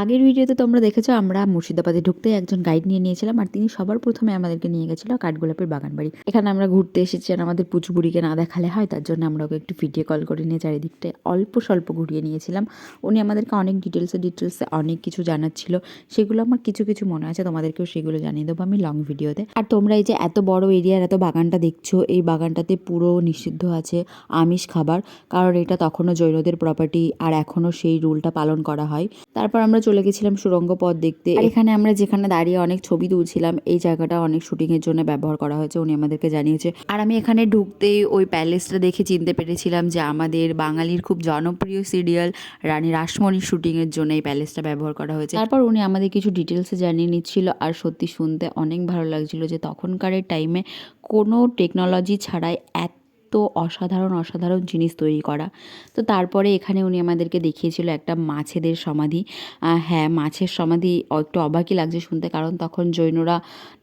আগের ভিডিওতে তোমরা দেখেছো আমরা মুর্শিদাবাদে ঢুকতে একজন গাইড নিয়ে নিয়েছিলাম, আর তিনি সবার প্রথমে আমাদেরকে নিয়ে গেছিল কাঠগোলাপের বাগান বাড়ি। এখানে আমরা ঘুরতে এসেছি আর আমাদের পুচুবুড়িকে না দেখালে হয়, তার জন্য আমরা ওকে একটু ভিডিও কল করে নিয়ে চারিদিকটা অল্প স্বল্প ঘুরিয়ে নিয়েছিলাম। উনি আমাদেরকে অনেক ডিটেলসে অনেক কিছু জানাচ্ছিল, সেগুলো আমার কিছু কিছু মনে আছে, তোমাদেরকেও সেগুলো জানিয়ে দেবো আমি লং ভিডিওতে। আর তোমরা এই যে এত বড় এরিয়ার এত বাগানটা দেখছো, এই বাগানটাতে পুরো নিষিদ্ধ আছে আমিষ খাবার, কারণ এটা তখনও জৈনদের প্রপার্টি আর এখনও সেই রুলটা পালন করা হয়। তারপর আমরা চলে গেছিলাম সুড়ঙ্গ পথ দেখতে। এখানে আমরা যেখানে দাঁড়িয়ে অনেক ছবি তুলছিলাম, এই জায়গাটা অনেক শুটিংয়ের জন্য ব্যবহার করা হয়েছে, উনি আমাদেরকে জানিয়েছে। আর আমি এখানে ঢুকতেই ওই প্যালেসটা দেখে চিনতে পেরেছিলাম যে আমাদের বাঙালির খুব জনপ্রিয় সিরিয়াল রানী রাসমণির শুটিংয়ের জন্য এই প্যালেসটা ব্যবহার করা হয়েছে। তারপর উনি আমাদের কিছু ডিটেলসে জানিয়ে নিচ্ছিল, আর সত্যি শুনতে অনেক ভালো লাগছিল যে তখনকার টাইমে কোনো টেকনোলজি ছাড়াই অসাধারণ অসাধারণ জিনিস তৈরি করা। তো তারপরে এখানে উনি আমাদেরকে দেখিয়েছিল একটা মাছেদের সমাধি। হ্যাঁ, মাছের সমাধি একটু অবাকই লাগছে শুনতে, কারণ তখন জৈনরা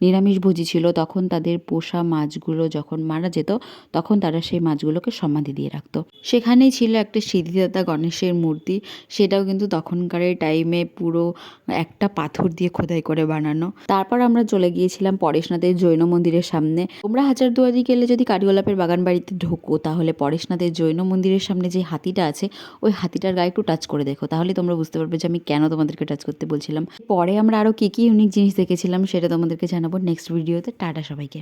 নিরামিষভোজী ছিল, তখন তাদের পোষা মাছগুলো যখন মারা যেত তখন তারা সেই মাছগুলোকে সমাধি দিয়ে রাখতো। সেখানেই ছিল একটা সিদ্ধিদাতা গণেশের মূর্তি, সেটাও কিন্তু তখনকার টাইমে পুরো একটা পাথর দিয়ে খোদাই করে বানানো। তারপর আমরা চলে গিয়েছিলাম পরেশনাথের জৈন মন্দিরের সামনে। তোমরা হাজারদুয়ারি গেলে যদি কাঠগোলাপের বাগান বাড়িতে ঢোকো, তাহলে পরেশনাথের জৈন মন্দিরের সামনে যে হাতিটা আছে, ওই হাতিটার গায়ে একটু টাচ করে দেখো, তাহলে তোমরা বুঝতে পারবে যে আমি কেন তোমাদেরকে টাচ করতে বলছিলাম। পরে আমরা আরও কী কী ইউনিক জিনিস দেখেছিলাম সেটা তোমাদেরকে জানাবো নেক্সট ভিডিওতে। টাটা সবাইকে।